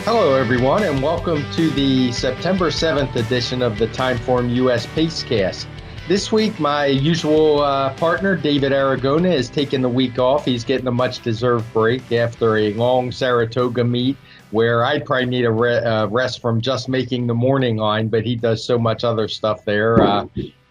Hello, everyone, and welcome to the September 7th edition of the TimeformUS Pacecast. This week, my usual partner, David Aragona, is taking the week off. He's getting a much-deserved break after a long Saratoga meet where I'd probably need a rest from just making the morning line, but he does so much other stuff there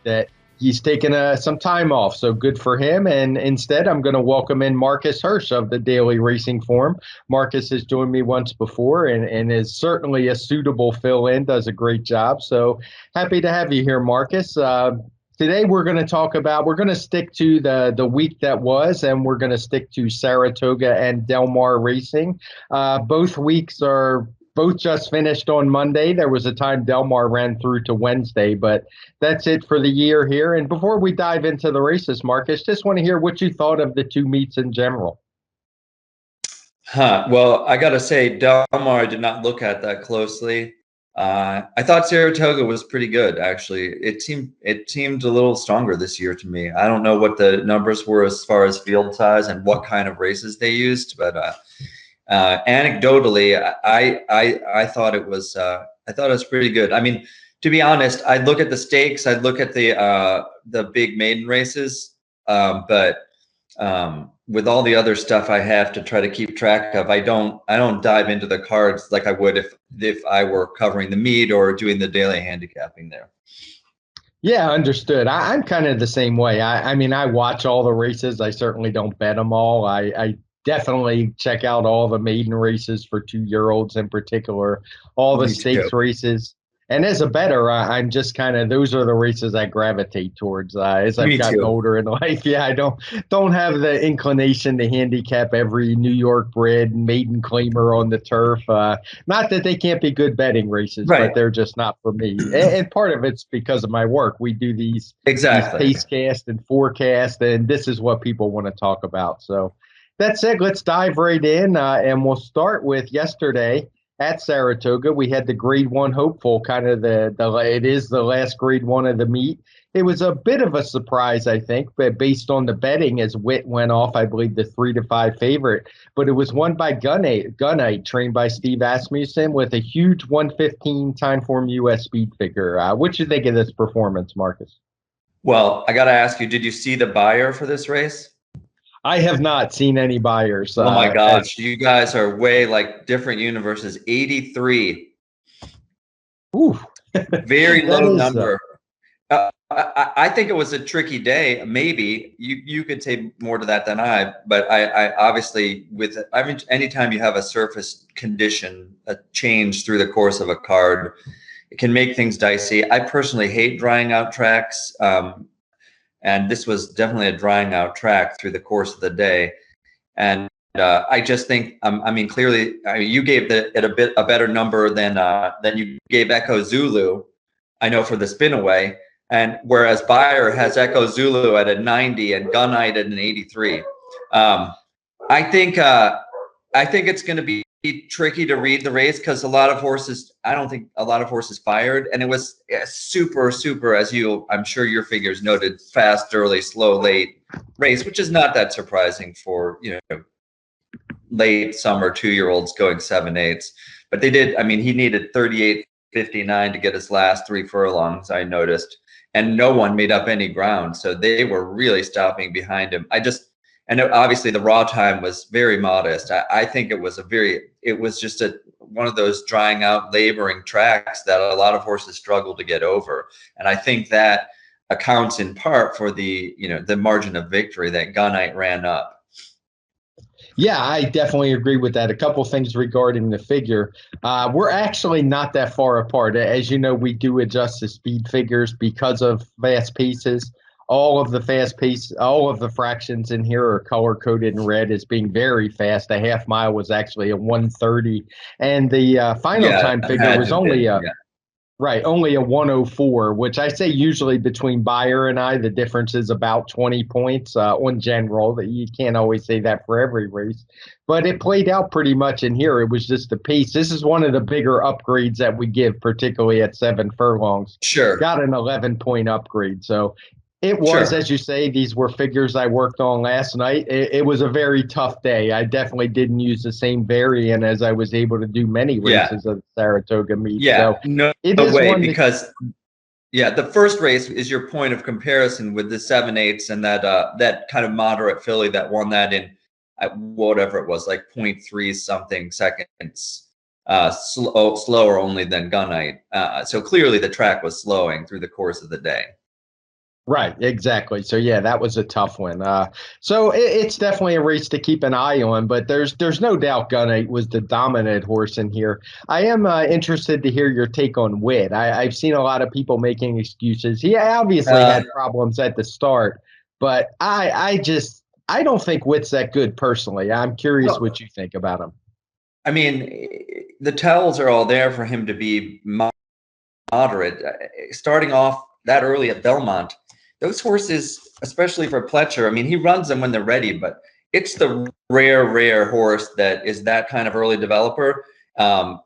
that he's taking some time off, so good for him. And instead, I'm going to welcome in Marcus Hersh of the Daily Racing Form. Marcus has joined me once before and is certainly a suitable fill-in, does a great job. So happy to have you here, Marcus. Today, we're going to stick to the week that was, and we're going to stick to Saratoga and Del Mar racing. Both weeks are both just finished on Monday. There was a time Del Mar ran through to Wednesday, but that's it for the year here. And before we dive into the races, Marcus, just want to hear what you thought of the two meets in general. Well, I got to say, Del Mar I did not look at that closely. I thought Saratoga was pretty good, actually. It seemed a little stronger this year to me. I don't know what the numbers were as far as field size and what kind of races they used, but anecdotally, I thought it was pretty good. I mean, to be honest, I'd look at the stakes, I'd look at the big maiden races, but with all the other stuff I have to try to keep track of, I don't dive into the cards like I would if I were covering the meet or doing the daily handicapping there. Yeah, understood. I'm kind of the same way. I mean, I watch all the races. I certainly don't bet them all. I definitely check out all the maiden races for 2-year-olds in particular, all the stakes races. And as a bettor, I'm just kind of, those are the races I gravitate towards as I've gotten older in life. Yeah, I don't have the inclination to handicap every New York bred maiden claimer on the turf. Not that they can't be good betting races, right, but they're just not for me. And part of it's because of my work. We do these Pacecast and forecast, and this is what people want to talk about. So that said, let's dive right in, and we'll start with yesterday. At Saratoga, we had the Grade 1 hopeful, kind of it is the last Grade 1 of the meet. It was a bit of a surprise, I think, but based on the betting as Witt went off, I believe the 3-5 favorite. But it was won by Gunite, trained by Steve Asmussen, with a huge 1:15 TimeformUS speed figure. What you think of this performance, Marcus? Well, I got to ask you, did you see the buyer for this race? I have not seen any buyers. Oh my gosh, you guys are way like different universes. 83. Ooh. Very low number. I think it was a tricky day. Maybe you could say more to that than I, but I obviously anytime you have a surface condition, a change through the course of a card, it can make things dicey. I personally hate drying out tracks. And this was definitely a drying out track through the course of the day. And I just think, I mean, clearly, you gave it a better number than you gave Echo Zulu, I know, for the Spinaway. And whereas Bayer has Echo Zulu at a 90 and Gunite at an 83. I think it's going to be tricky to read the race because I don't think a lot of horses fired, and it was super, as I'm sure your figures noted, fast, early, slow, late race, which is not that surprising for, late summer 2-year-olds going 7/8. But they did, I mean, he needed 38.59 to get his last 3 furlongs, I noticed, and no one made up any ground, so they were really stopping behind him. And obviously the raw time was very modest. I think it was just one of those drying out, laboring tracks that a lot of horses struggle to get over. And I think that accounts in part for the margin of victory that Gunite ran up. Yeah, I definitely agree with that. A couple things regarding the figure. We're actually not that far apart. As you know, we do adjust the speed figures because of fast paces. All of the fractions in here are color-coded in red as being very fast. A half mile was actually a 1:30, and the final time figure was only a 1:04, which I say usually between Bayer and I, the difference is about 20 points on general. That you can't always say that for every race, but it played out pretty much in here. It was just the pace. This is one of the bigger upgrades that we give, particularly at 7 furlongs. Sure. Got an 11-point upgrade, so It was, Sure. as you say, these were figures I worked on last night. It was a very tough day. I definitely didn't use the same variant as I was able to do many Yeah. races of the Saratoga meet. Yeah. So No, it no is way, one that, because yeah, the first race is your point of comparison with the 7/8 and that kind of moderate filly that won that in whatever it was, like 0.3 something seconds slower only than Gunite. So clearly the track was slowing through the course of the day. right, exactly. So yeah, that was a tough one. So it's definitely a race to keep an eye on, but there's no doubt Gunite was the dominant horse in here. I am interested to hear your take on Wit. I've seen a lot of people making excuses. He obviously Uh, had problems at the start, but I don't think Wit's that good personally. I'm curious well, what you think about him. I mean, the tells are all there for him to be moderate. Starting off that early at Belmont, those horses, especially for Pletcher, I mean, he runs them when they're ready, but it's the rare horse that is that kind of early developer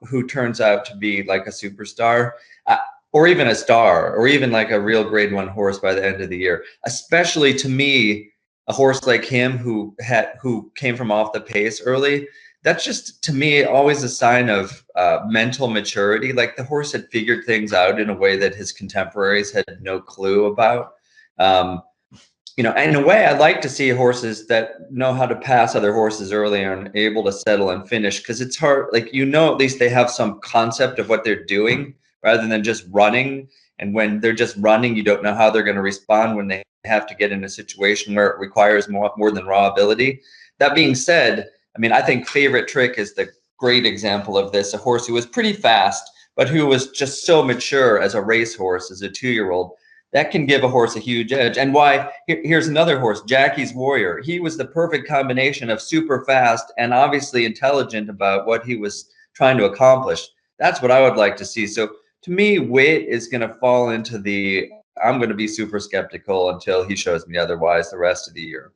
who turns out to be like a superstar. Or even a star, or even like a real grade one horse by the end of the year. Especially to me, a horse like him who came from off the pace early, that's just to me always a sign of mental maturity. Like the horse had figured things out in a way that his contemporaries had no clue about. Um, in a way, I like to see horses that know how to pass other horses early and able to settle and finish, because it's hard. Like, at least they have some concept of what they're doing rather than just running. And when they're just running, you don't know how they're going to respond when they have to get in a situation where it requires more than raw ability. That being said, I mean, I think Favorite Trick is the great example of this. A horse who was pretty fast, but who was just so mature as a racehorse, as a 2-year-old. That can give a horse a huge edge. And here's another horse, Jackie's Warrior. He was the perfect combination of super fast and obviously intelligent about what he was trying to accomplish. That's what I would like to see. So to me, Wit is going to fall into I'm going to be super skeptical until he shows me otherwise the rest of the year.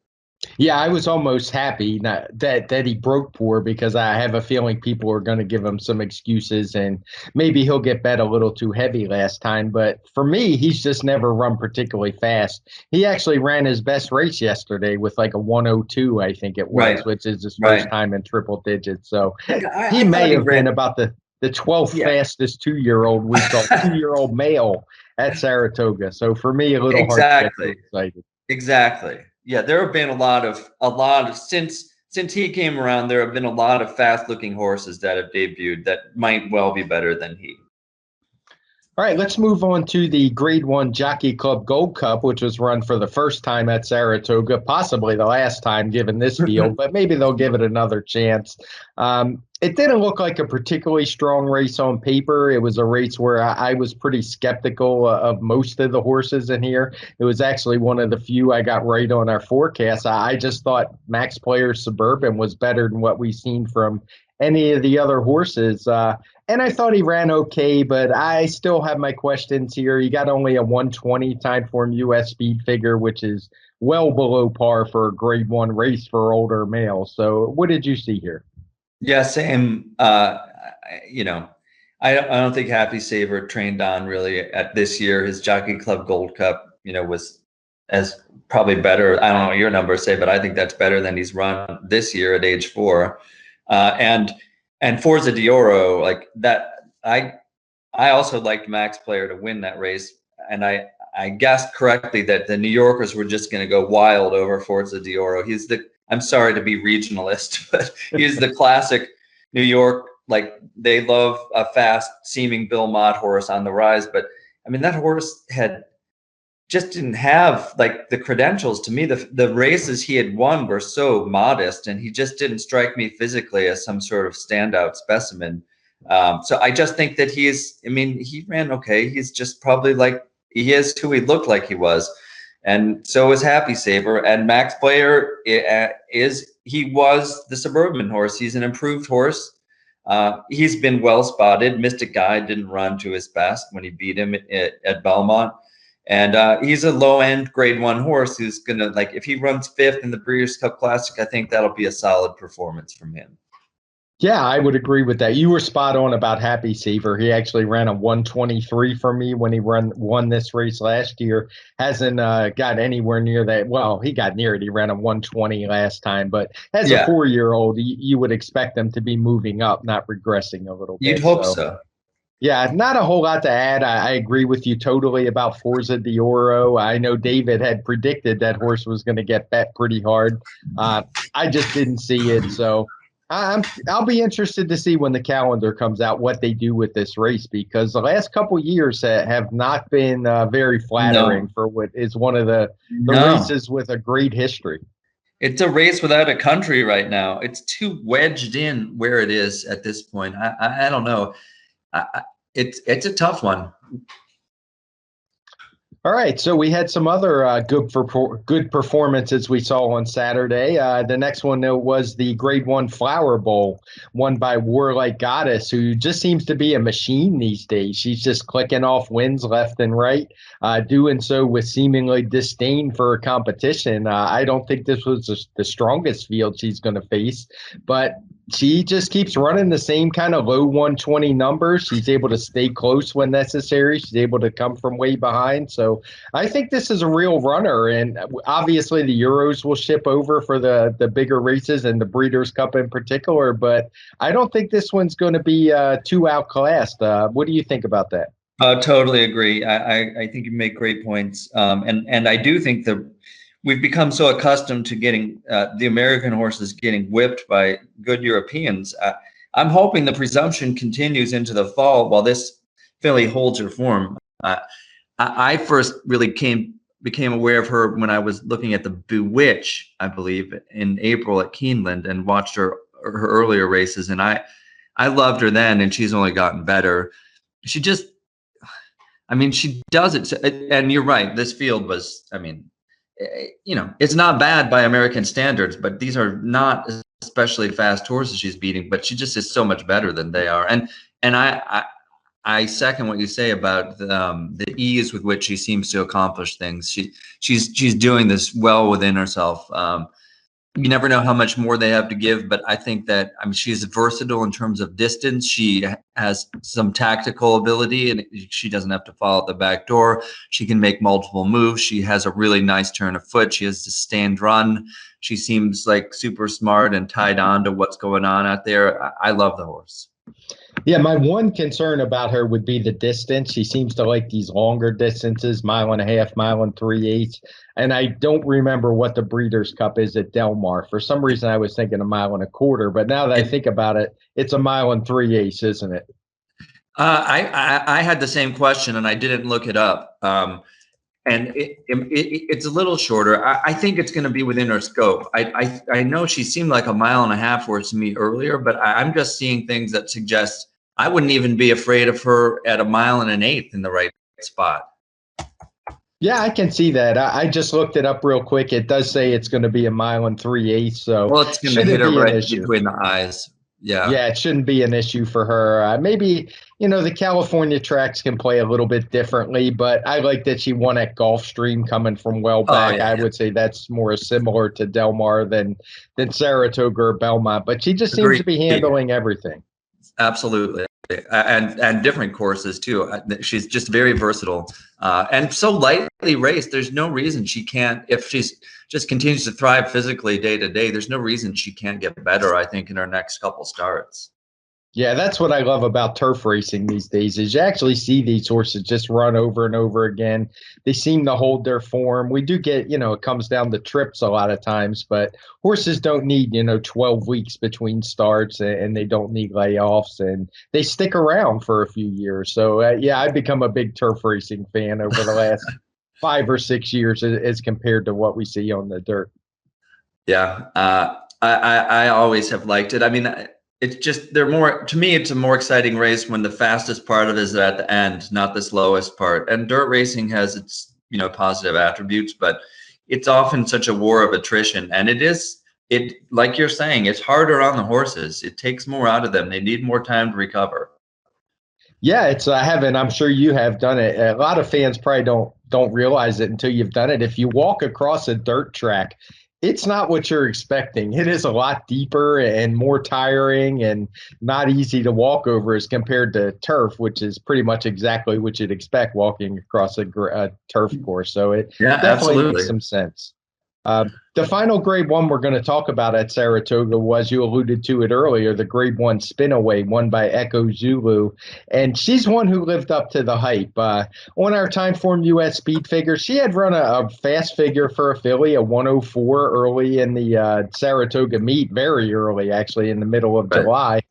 Yeah, I was almost happy that he broke poor, because I have a feeling people are going to give him some excuses, and maybe he'll get bet a little too heavy last time. But for me, he's just never run particularly fast. He actually ran his best race yesterday with like a 102, I think it Right, was, which is his first right. time in triple digits. So he I may thought he have ran. been about the 12th Yeah, fastest 2-year-old we saw, 2-year-old male at Saratoga. So for me, a little hard to get too exactly. excited. Exactly. Yeah, there have been a lot of since he came around, there have been a lot of fast-looking horses that have debuted that might well be better than he. All right, let's move on to the Grade 1 Jockey Club Gold Cup, which was run for the first time at Saratoga, possibly the last time given this field, but maybe they'll give it another chance. It didn't look like a particularly strong race on paper. It was a race where I was pretty skeptical of most of the horses in here. It was actually one of the few I got right on our forecast. I just thought Max Player's Suburban was better than what we've seen from any of the other horses. And I thought he ran okay, but I still have my questions here. He got only a 120 TimeformUS speed figure, which is well below par for a grade one race for older males. So what did you see here? Yeah, same. You know, I don't think Happy Saver trained on really at this year. His Jockey Club Gold Cup, was as probably better. I don't know what your numbers say, but I think that's better than he's run this year at age 4. And Forza Dioro, like that, I also liked Max Player to win that race, and I guessed correctly that the New Yorkers were just going to go wild over Forza Dioro. I'm sorry to be regionalist, but he's the classic New York. Like, they love a fast seeming Bill Mott horse on the rise, but I mean that horse just didn't have like the credentials. To me, the races he had won were so modest, and he just didn't strike me physically as some sort of standout specimen. So I just think that I mean, he ran okay. He's just probably like, he is who he looked like he was. And so is Happy Saver. And Max Player he was the Suburban horse. He's an improved horse. He's been well spotted. Mystic Guide didn't run to his best when he beat him at Belmont. And he's a low-end grade 1 horse who's going to, like, if he runs 5th in the Breeders' Cup Classic, I think that'll be a solid performance from him. Yeah, I would agree with that. You were spot on about Happy Saver. He actually ran a 123 for me when he won this race last year. Hasn't got anywhere near that. Well, he got near it. He ran a 120 last time, but as a Yeah, 4-year-old, you would expect him to be moving up, not regressing a little you'd bit. hope So, so. yeah, not a whole lot to add. I agree with you totally about Forza de Oro. I know David had predicted that horse was going to get bet pretty hard. Uh, I just didn't see it, so I'll be interested to see when the calendar comes out what they do with this race, because the last couple years have not been very flattering No, for what is one of the no. races with a great history. It's a race without a country right now. It's too wedged in where it is at this point. I don't know. It's a tough one. All right, so we had some other good performances we saw on Saturday. The next one was the Grade One Flower Bowl, won by Warlike Goddess, who just seems to be a machine these days. She's just clicking off wins left and right, doing so with seemingly disdain for competition. I don't think this was the strongest field she's going to face, but she just keeps running the same kind of low 120 numbers. She's able to stay close when necessary. She's able to come from way behind. So I think this is a real runner. And obviously the Euros will ship over for the bigger races and the Breeders' Cup in particular. But I don't think this one's going to be too outclassed. What do you think about that? Totally agree. I think you make great points. And I do think that we've become so accustomed to getting the American horses getting whipped by good Europeans. I'm hoping the presumption continues into the fall while this filly holds her form. I first really became aware of her when I was looking at the Bewitch, I believe, in April at Keeneland, and watched her earlier races, and I loved her then, and she's only gotten better. She just, I mean, she does it, and you're right. This field was, I mean, it's not bad by American standards, but these are not especially fast horses she's beating. But she just is so much better than they are, and I second what you say about the ease with which she seems to accomplish things. She's doing this well within herself. You never know how much more they have to give, but I think that, I mean, she's versatile in terms of distance. She has some tactical ability, and she doesn't have to follow the back door. She can make multiple moves. She has a really nice turn of foot. She has a stand run. She seems like super smart and tied on to what's going on out there. I love the horse. Yeah, my one concern about her would be the distance. She seems to like these longer distances, mile and a half, mile and 3/8. And I don't remember what the Breeders' Cup is at Del Mar. For some reason, I was thinking a mile and a quarter, but now that I think about it, it's a mile and 3/8, isn't it? I had the same question, and I didn't look it up. And it's a little shorter. I think it's going to be within her scope. I know she seemed like a mile and a half horse to me earlier, but I'm just seeing things that suggest I wouldn't even be afraid of her at a mile and an eighth in the right spot. Yeah, I can see that. I just looked it up real quick. It does say it's going to be a mile and 3/8, so Well, it's going to hit her right between the eyes. Yeah. Yeah, it shouldn't be an issue for her. Maybe, the California tracks can play a little bit differently, but I like that she won at Gulfstream coming from well back. Yeah, I would say that's more similar to Del Mar than Saratoga or Belmont, but she just seems to be handling everything. Absolutely. And different courses too. She's just very versatile and so lightly raced. There's no reason she can't, if she's just continues to thrive physically day to day, there's no reason she can't get better, I think, in her next couple starts. Yeah, that's what I love about turf racing these days is you actually see these horses just run over and over again. They seem to hold their form. We do get, it comes down to trips a lot of times, but horses don't need, 12 weeks between starts and they don't need layoffs and they stick around for a few years. So, yeah, I've become a big turf racing fan over the last 5 or 6 years as compared to what we see on the dirt. Yeah, I always have liked it. I mean, it's just to me, it's a more exciting race when the fastest part of it is at the end, not the slowest part. And dirt racing has its, positive attributes, but it's often such a war of attrition. And like you're saying, it's harder on the horses. It takes more out of them. They need more time to recover. Yeah, it's I haven't. I'm sure you have done it. A lot of fans probably don't realize it until you've done it. If you walk across a dirt track, It's not what you're expecting. It is a lot deeper and more tiring and not easy to walk over as compared to turf, which is pretty much exactly what you'd expect walking across a turf course. So it Yeah, definitely makes absolutely. some sense. The final grade one we're going to talk about at Saratoga was, you alluded to it earlier, the grade one Spinaway won by Echo Zulu. And she's one who lived up to the hype. On our TimeformUS speed figure, she had run a fast figure for a filly, a 104 early in the Saratoga meet, very early, actually, in the middle of Right. July.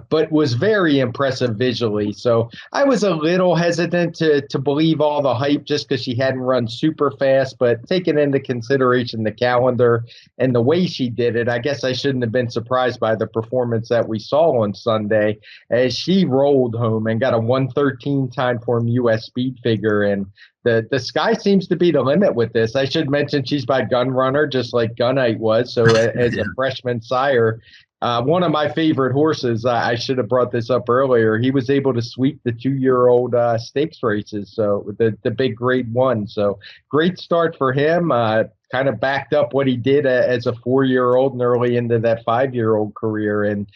But was very impressive visually. So I was a little hesitant to believe all the hype just because she hadn't run super fast, but taking into consideration the calendar and the way she did it, I guess I shouldn't have been surprised by the performance that we saw on Sunday as she rolled home and got a 113 TimeformUS speed figure. And the sky seems to be the limit with this. I should mention she's by Gun Runner, just like Gunite was. So as a freshman sire, one of my favorite horses, I should have brought this up earlier. He was able to sweep the 2-year-old stakes races, so the big grade one. So great start for him. Kind of backed up what he did as a 4-year-old and early into that 5-year-old career. And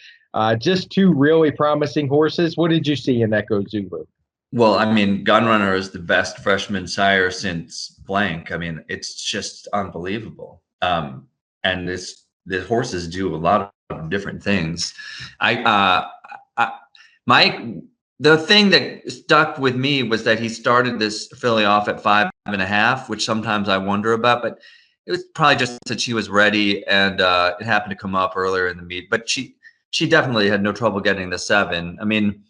just two really promising horses. What did you see in Echo Zulu? Well, I mean, Gunrunner is the best freshman sire since blank. I mean, it's just unbelievable. And the horses do a lot of different things. The thing that stuck with me was that he started this filly off at 5.5, which sometimes I wonder about, but it was probably just that she was ready and it happened to come up earlier in the meet. But she definitely had no trouble getting the 7. I mean,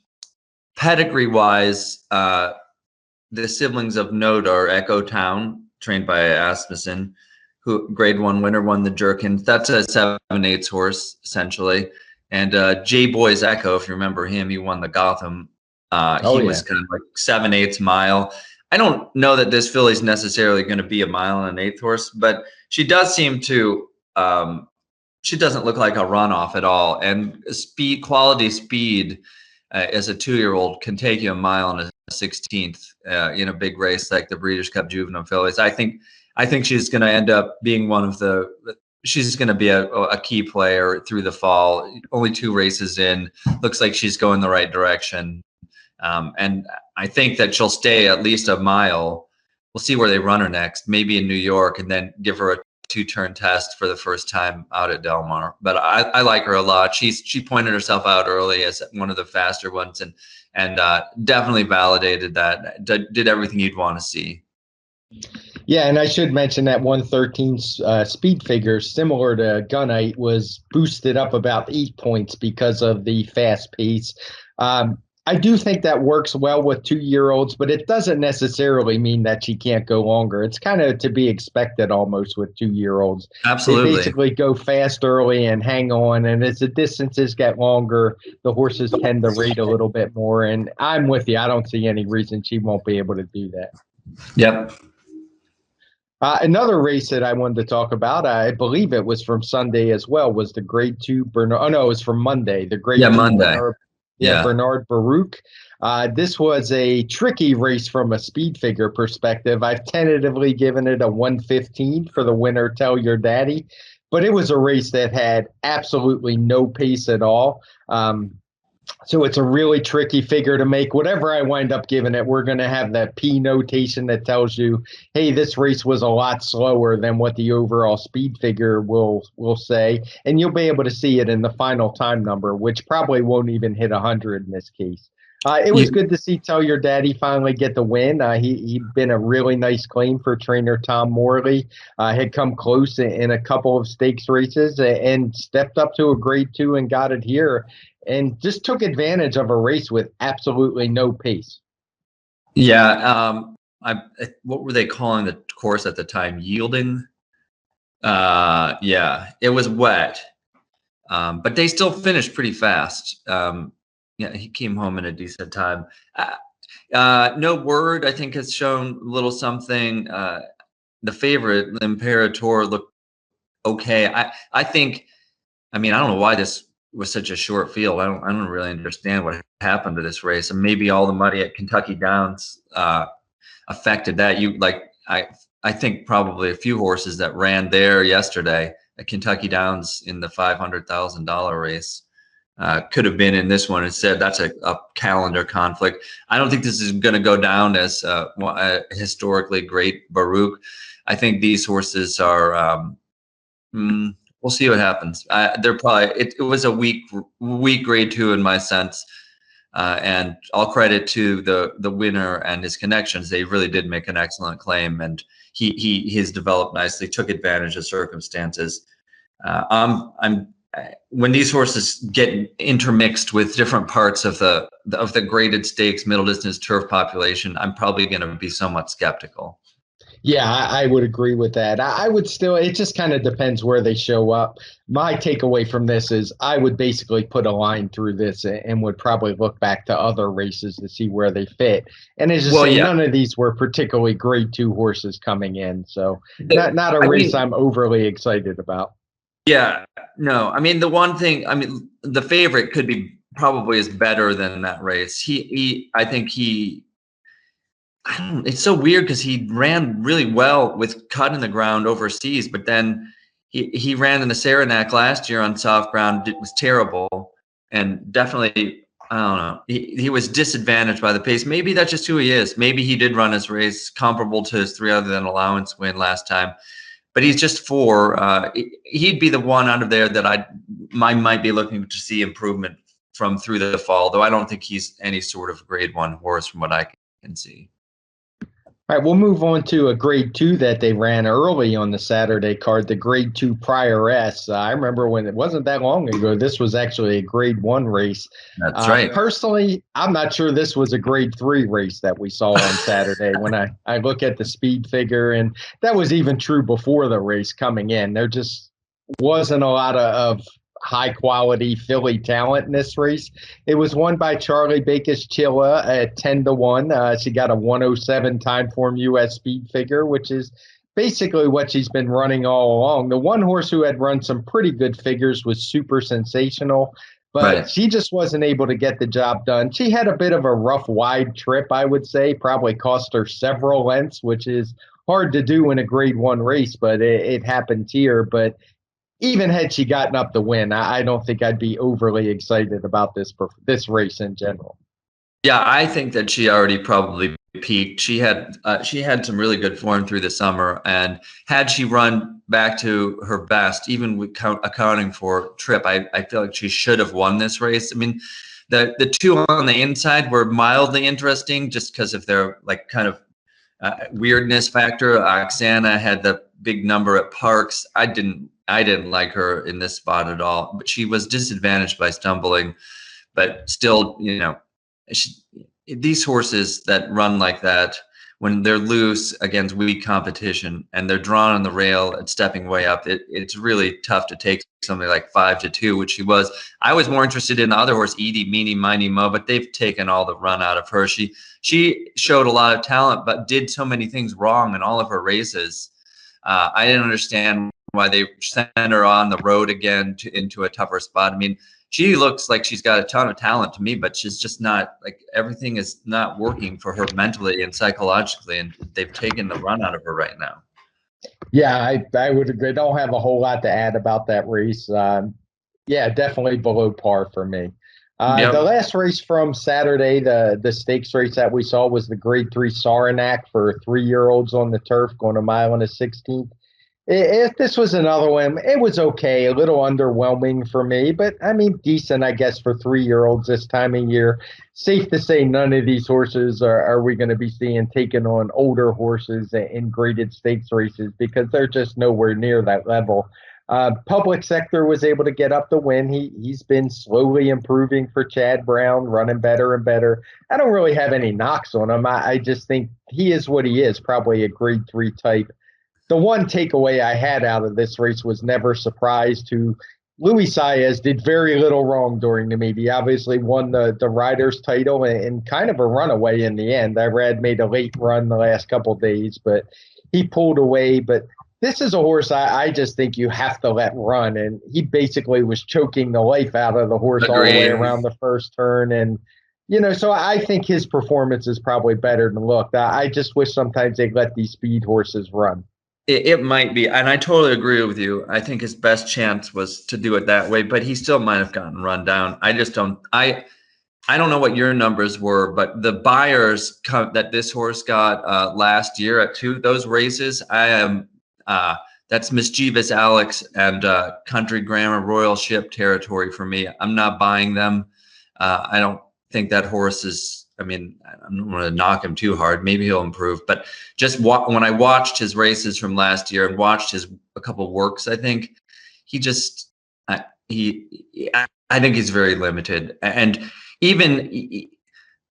pedigree wise, the siblings of note are Echo Town, trained by Asmussen, who grade 1 winner, won the Jerkins. That's a 7/8 horse essentially. And J Boy's Echo, if you remember him, he won the Gotham. He was kind of like 7/8 mile. I don't know that this filly's necessarily going to be a 1.125 horse, but she does seem to. She doesn't look like a runoff at all, and quality speed as a 2-year-old can take you a mile and a 16th in a big race like the Breeders' Cup Juvenile Fillies. I think she's going to end up being one of the. She's going to be a key player through the fall. Only 2 races in, looks like she's going the right direction, and I think that she'll stay at least a mile. We'll see where they run her next, maybe in New York, and then give her a 2-turn test for the first time out at Del Mar. But I like her a lot. She pointed herself out early as one of the faster ones, and definitely validated that. Did everything you'd want to see. Yeah, and I should mention that 113 speed figure, similar to Gunite, was boosted up about 8 points because of the fast pace. I do think that works well with 2-year-olds, but it doesn't necessarily mean that she can't go longer. It's kind of to be expected almost with 2-year-olds. Absolutely. They basically go fast early and hang on, and as the distances get longer, the horses tend to rate a little bit more. And I'm with you. I don't see any reason she won't be able to do that. Yep. Another race that I wanted to talk about, I believe it was from Sunday as well, was the grade 2 Bernard. Oh, no, it was from Monday. The grade 2 Monday. Bernard Baruch. This was a tricky race from a speed figure perspective. I've tentatively given it a 115 for the winner, Tell Your Daddy, but it was a race that had absolutely no pace at all. So it's a really tricky figure to make. Whatever I wind up giving it, we're going to have that P notation that tells you, hey, this race was a lot slower than what the overall speed figure will say. And you'll be able to see it in the final time number, which probably won't even hit 100 in this case. It was good to see Tell Your Daddy finally get the win. He'd been a really nice claim for trainer Tom Morley. Had come close in a couple of stakes races and stepped up to a grade 2 and got it here. And just took advantage of a race with absolutely no pace. Yeah. What were they calling the course at the time? Yielding? Yeah, it was wet. But they still finished pretty fast. Yeah, he came home in a decent time. No Word, I think, has shown a little something. The favorite, L'Imperator, looked okay. I think, I mean, I don't know why this was such a short field. I don't really understand what happened to this race, and maybe all the money at Kentucky Downs affected that. I I think probably a few horses that ran there yesterday at Kentucky Downs in the $500,000 race could have been in this one instead. That's a calendar conflict. I don't think this is going to go down as a historically great Baruch. I think these horses are. We'll see what happens. They're probably. It was a weak grade 2 in my sense, and all credit to the winner and his connections. They really did make an excellent claim, and he's developed nicely. Took advantage of circumstances. When these horses get intermixed with different parts of the graded stakes middle distance turf population, I'm probably going to be somewhat skeptical. Yeah, I would agree with that. I would still, it just kind of depends where they show up. My takeaway from this is I would basically put a line through this and would probably look back to other races to see where they fit. And as you say, none of these were particularly grade 2 horses coming in. So not a race I'm overly excited about. Yeah, no, I mean, the one thing, I mean, the favorite could be probably is better than that race. It's so weird because he ran really well with cut in the ground overseas, but then he ran in the Saranac last year on soft ground. It was terrible, and definitely, I don't know, he was disadvantaged by the pace. Maybe that's just who he is. Maybe he did run his race comparable to his 3 other than Allowance win last time. But he's just 4. He'd be the one out of there that I might be looking to see improvement from through the fall, though I don't think he's any sort of grade 1 horse from what I can see. All right, we'll move on to a grade 2 that they ran early on the Saturday card, the grade 2 Prioress. I remember when it wasn't that long ago, this was actually a grade 1 race. That's right. Personally, I'm not sure this was a grade 3 race that we saw on Saturday when I look at the speed figure, and that was even true before the race coming in. There just wasn't a lot of high quality filly talent in this race. It was won by Charlie Baker's Chilla at 10-1. She got a 107 TimeformUS speed figure, which is basically what she's been running all along. The one horse who had run some pretty good figures was Super Sensational, but she just wasn't able to get the job done. She had a bit of a rough wide trip, I would say, probably cost her several lengths, which is hard to do in a grade 1 race, but it happened here. But even had she gotten up the win, I don't think I'd be overly excited about this race in general. Yeah, I think that she already probably peaked. She had some really good form through the summer, and had she run back to her best, even with accounting for trip, I feel like she should have won this race. I mean, the 2 on the inside were mildly interesting just because of their like kind of weirdness factor. Oksana had the big number at Parks. I didn't like her in this spot at all, but she was disadvantaged by stumbling. But still, you know, these horses that run like that, when they're loose against weak competition and they're drawn on the rail and stepping way up, it's really tough to take something like 5-2, which she was. I was more interested in the other horse, Edie, Meanie, Miny, Mo, but they've taken all the run out of her. She showed a lot of talent, but did so many things wrong in all of her races. I didn't understand why they sent her on the road again into a tougher spot. I mean, she looks like she's got a ton of talent to me, but she's just not, like, everything is not working for her mentally and psychologically, and they've taken the run out of her right now. Yeah, I would agree. Don't have a whole lot to add about that race. Yeah, definitely below par for me. The last race from Saturday, the stakes race that we saw was the grade 3 Saranac for 3-year-olds on the turf, going a mile and a 16th. If this was another one, it was okay, a little underwhelming for me, but I mean, decent, I guess, for 3-year-olds this time of year. Safe to say none of these horses are we going to be seeing taking on older horses in graded stakes races, because they're just nowhere near that level. Public Sector was able to get up the win. He's been slowly improving for Chad Brown, running better and better. I don't really have any knocks on him. I just think he is what he is, probably a grade 3 type. The one takeaway I had out of this race was Never Surprised, who Luis Saez did very little wrong during the meet. He obviously won the rider's title and kind of a runaway in the end. Irad made a late run the last couple of days, but he pulled away. But this is a horse I just think you have to let run, and he basically was choking the life out of the horse all the way around the first turn. And So I think his performance is probably better than look. I just wish sometimes they let these speed horses run. It might be, and I totally agree with you. I think his best chance was to do it that way, but he still might have gotten run down. I just don't. I don't know what your numbers were, but the buyers that this horse got last year at those races, I am that's Mischievous Alex and Country Grammar Royal Ship territory for me. I'm not buying them. I don't think that horse is. I mean, I don't want to knock him too hard. Maybe he'll improve, but just when I watched his races from last year and watched a couple works, I think he just I think he's very limited. And even,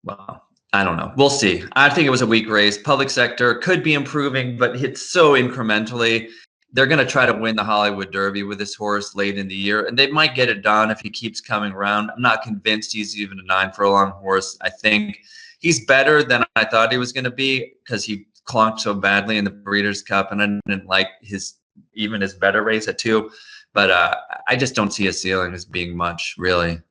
well, I don't know. We'll see. I think it was a weak race. Public sector could be improving, but it's so incrementally. They're going to try to win the Hollywood Derby with this horse late in the year, and they might get it done if he keeps coming around. I'm not convinced he's even a 9-furlong horse. I think he's better than I thought he was going to be because he clunked so badly in the Breeders' Cup, and I didn't like his better race at 2. But I just don't see a ceiling as being much, really.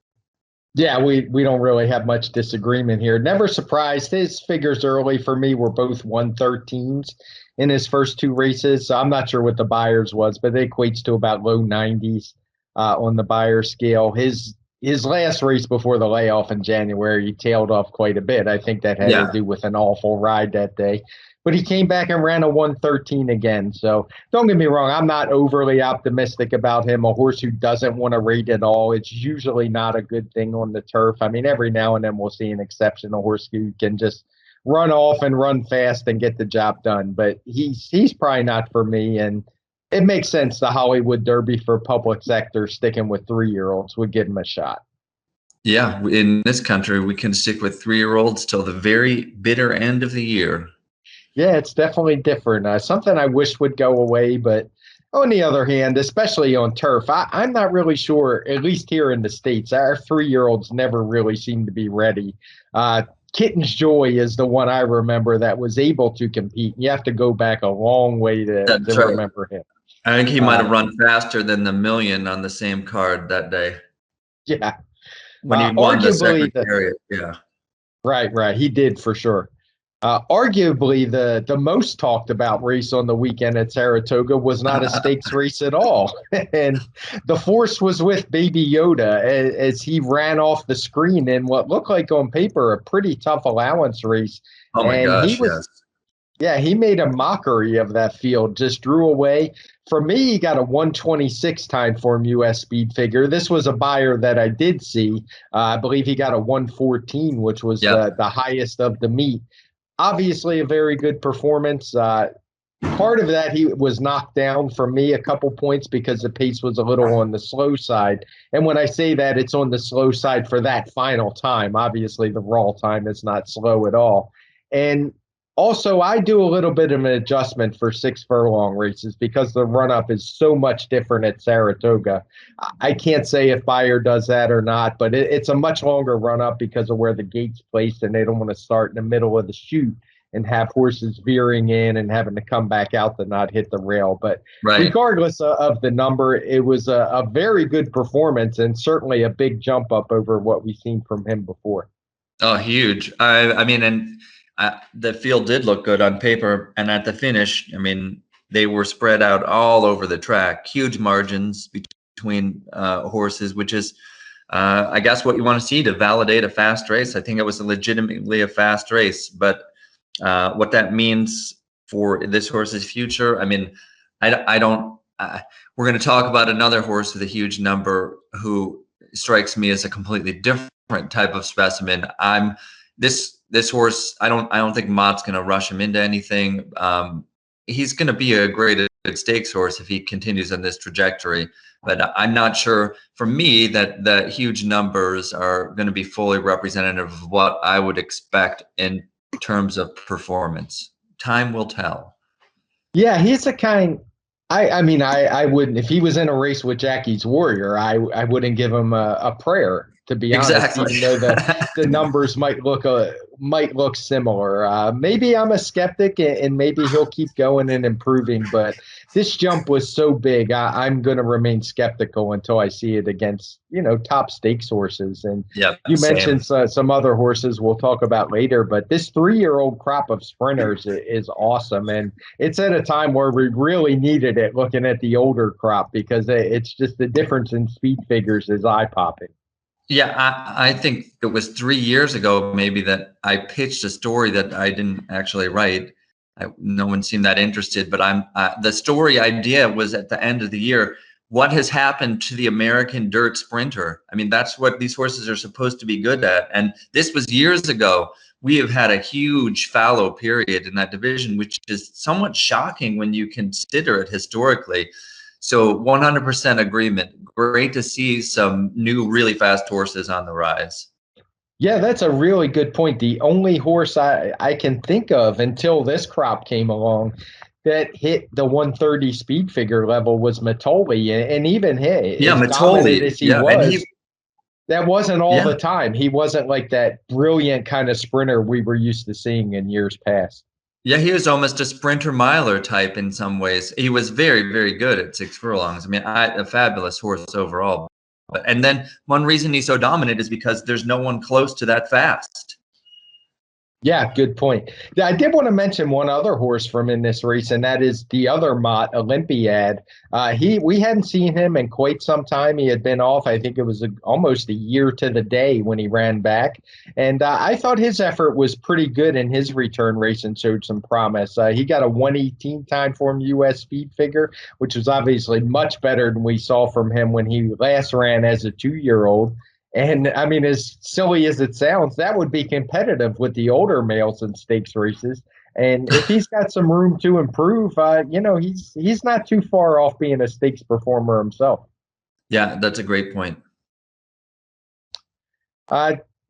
Yeah, we don't really have much disagreement here. Never surprised. His figures early for me were both 113s in his first 2 races. So I'm not sure what the buyers was, but it equates to about low 90s on the buyer scale. His last race before the layoff in January, he tailed off quite a bit. I think that had to do with an awful ride that day. But he came back and ran a 113 again. So don't get me wrong, I'm not overly optimistic about him. A horse who doesn't want to rate at all, it's usually not a good thing on the turf. I mean, every now and then we'll see an exception, a horse who can just run off and run fast and get the job done. But he's probably not for me. And it makes sense the Hollywood Derby for public sector sticking with 3-year-olds would give him a shot. Yeah, in this country, we can stick with 3-year-olds till the very bitter end of the year. Yeah, it's definitely different. Something I wish would go away, but on the other hand, especially on turf, I'm not really sure, at least here in the States, our 3-year-olds never really seem to be ready. Kitten's Joy is the one I remember that was able to compete. You have to go back a long way to remember him. I think he might have run faster than the Million on the same card that day. Yeah. When he won the Secretariat, yeah. Right. He did for sure. Arguably, the most talked about race on the weekend at Saratoga was not a stakes race at all. And the force was with Baby Yoda as he ran off the screen in what looked like on paper a pretty tough allowance race. Oh, my gosh, yes. Yeah, he made a mockery of that field, just drew away. For me, he got a 126 TimeformUS speed figure. This was a buyer that I did see. I believe he got a 114, which was the highest of the meet. Obviously, a very good performance. Part of that, he was knocked down for me a couple points because the pace was a little on the slow side. And when I say that, it's on the slow side for that final time. Obviously, the raw time is not slow at all. And also, I do a little bit of an adjustment for 6-furlong races because the run-up is so much different at Saratoga. I can't say if Beyer does that or not, but it's a much longer run-up because of where the gate's placed, and they don't want to start in the middle of the chute and have horses veering in and having to come back out to not hit the rail. But regardless of the number, it was a very good performance and certainly a big jump up over what we've seen from him before. Oh, huge. I mean, and the field did look good on paper, and at the finish, I mean, they were spread out all over the track, huge margins between horses, which is, I guess, what you want to see to validate a fast race. I think it was legitimately a fast race, but what that means for this horse's future, I mean, I don't. We're going to talk about another horse with a huge number who strikes me as a completely different type of specimen. This horse, I don't think Mott's going to rush him into anything. He's going to be a great stakes horse if he continues on this trajectory. But I'm not sure, for me, that the huge numbers are going to be fully representative of what I would expect in terms of performance. Time will tell. Yeah, he's a kind. I mean, I wouldn't, if he was in a race with Jackie's Warrior, I wouldn't give him a prayer to be honest, even though the numbers might look similar. Maybe I'm a skeptic, and maybe he'll keep going and improving, but this jump was so big, I'm going to remain skeptical until I see it against, top stakes horses. And you mentioned some other horses we'll talk about later, but this 3-year-old crop of sprinters is awesome. And it's at a time where we really needed it, looking at the older crop, because it's just the difference in speed figures is eye-popping. Yeah, I think it was 3 years ago maybe that I pitched a story that I didn't actually write. No one seemed that interested, but the story idea was at the end of the year. What has happened to the American dirt sprinter? I mean, that's what these horses are supposed to be good at. And this was years ago. We have had a huge fallow period in that division, which is somewhat shocking when you consider it historically. So 100% agreement. Great to see some new, really fast horses on the rise. Yeah, that's a really good point. The only horse I can think of until this crop came along that hit the 130 speed figure level was Matoli, and even hit. Yeah, Matoli. As he was, that wasn't all the time. He wasn't like that brilliant kind of sprinter we were used to seeing in years past. Yeah, he was almost a sprinter miler type in some ways. He was very, very good at 6 furlongs. I mean, a fabulous horse overall. And then one reason he's so dominant is because there's no one close to that fast. Yeah, good point. I did want to mention one other horse from in this race, and that is the other Mott, Olympiad. We hadn't seen him in quite some time. He had been off, I think it was almost a year to the day when he ran back. And I thought his effort was pretty good in his return race and showed some promise. He got a 1:18 Timeform US speed figure, which was obviously much better than we saw from him when he last ran as a 2-year-old. And I mean, as silly as it sounds, that would be competitive with the older males in stakes races. And if he's got some room to improve, he's not too far off being a stakes performer himself. Yeah, that's a great point.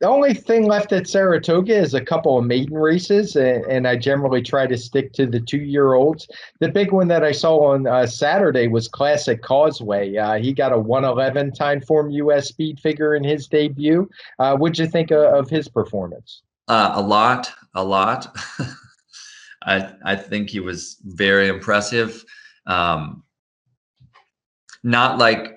The only thing left at Saratoga is a couple of maiden races, and I generally try to stick to the 2-year-olds. The big one that I saw on Saturday was Classic Causeway. He got a 1:11 Timeform US speed figure in his debut. What'd you think of his performance? A lot. I think he was very impressive. Not like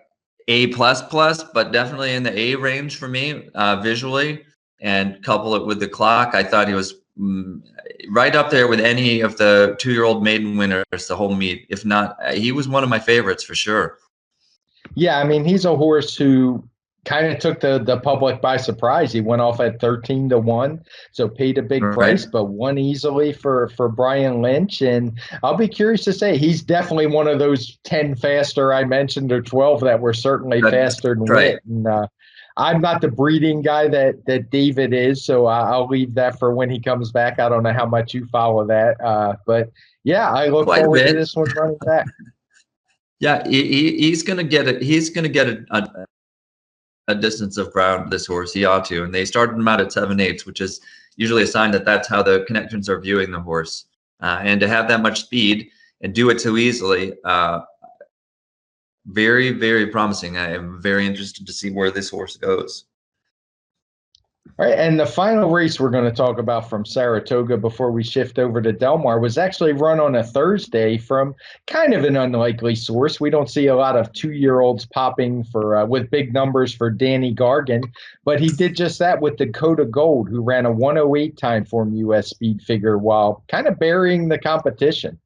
A++, but definitely in the A range for me visually, and couple it with the clock. I thought he was right up there with any of the 2-year-old maiden winners the whole meet. If not, he was one of my favorites for sure. Yeah, I mean, he's a horse who kind of took the public by surprise. He went off at 13-1, so paid a big price, but won easily for Brian Lynch. And I'll be curious to say he's definitely one of those 10 faster I mentioned, or 12 that were certainly faster than Witt. And I'm not the breeding guy that David is, so I'll leave that for when he comes back. I don't know how much you follow that, but yeah, I look forward to this one running back. Yeah, he's going to get it. He's going to get a distance of ground, this horse. He ought to. And they started him out at 7/8, which is usually a sign that that's how the connections are viewing the horse. And to have that much speed and do it so easily, very, very promising. I am very interested to see where this horse goes. All right, and the final race we're going to talk about from Saratoga before we shift over to Del Mar was actually run on a Thursday from kind of an unlikely source. We don't see a lot of 2-year-olds popping for with big numbers for Danny Gargan, but he did just that with Dakota Gold, who ran a 1:08 Timeform US speed figure while kind of burying the competition.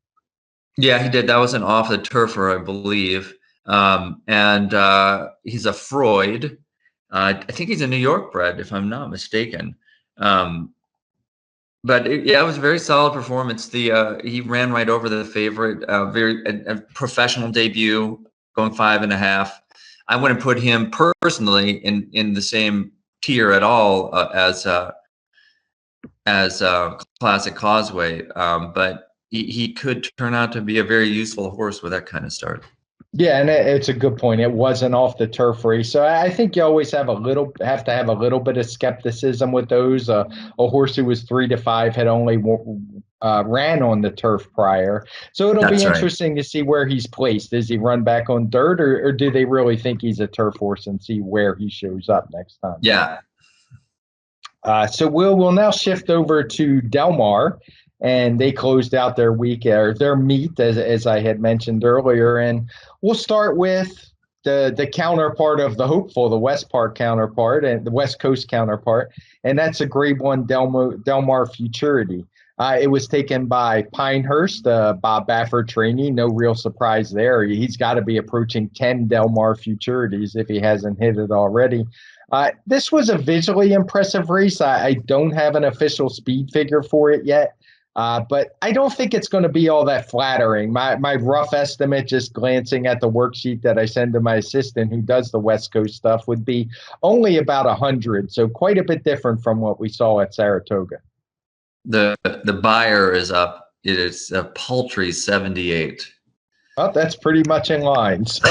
Yeah, he did. That was an off the turfer, I believe. And he's a Freud. I think he's a New York bred, if I'm not mistaken. But it was a very solid performance. He ran right over the favorite. A professional debut, going 5.5. I wouldn't put him personally in the same tier at all as Classic Causeway, but he could turn out to be a very useful horse with that kind of start. Yeah, and it's a good point. It wasn't off the turf race, so I think you always have to have a little bit of skepticism with those. A horse who was 3 to 5 had only ran on the turf prior. So it'll be That's right. interesting to see where he's placed. Does he run back on dirt, or do they really think he's a turf horse and see where he shows up next time? Yeah. So we'll now shift over to Del Mar, and they closed out their week or their meet as I had mentioned earlier, and we'll start with the counterpart of the hopeful, the West Park counterpart and the West Coast counterpart, and that's a Grade 1 Del Mar Futurity. It was taken by Pinehurst, Bob Baffert trainee. No real surprise there. He's got to be approaching 10 Del Mar Futurities if he hasn't hit it already. This was a visually impressive race. I don't have an official speed figure for it yet, but I don't think it's going to be all that flattering. My rough estimate, just glancing at the worksheet that I send to my assistant who does the West Coast stuff, would be only about 100, so quite a bit different from what we saw at Saratoga. The buyer is up. It is a paltry 78. Oh, that's pretty much in line. So,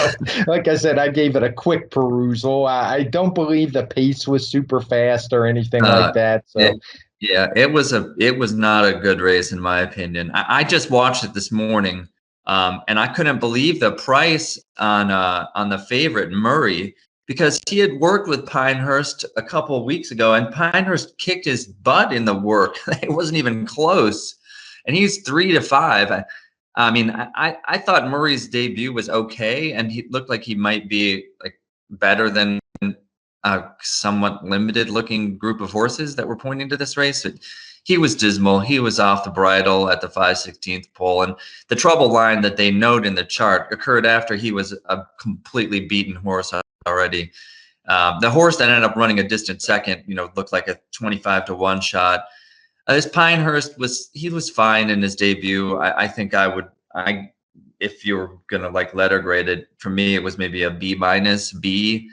like I said, I gave it a quick perusal. I don't believe the pace was super fast or anything like that. So, it was not a good race in my opinion. I just watched it this morning, and I couldn't believe the price on the favorite Murray, because he had worked with Pinehurst a couple of weeks ago, and Pinehurst kicked his butt in the work. It wasn't even close, and he's 3-5. I mean, I thought Murray's debut was okay, and he looked like he might be like better than a somewhat limited looking group of horses that were pointing to this race. But he was dismal. He was off the bridle at the 5/16 pole, and the trouble line that they note in the chart occurred after he was a completely beaten horse already. The horse that ended up running a distant second, looked like a 25-1 shot. This Pinehurst was fine in his debut. I think if you were gonna like letter grade it, for me it was maybe a B-, B.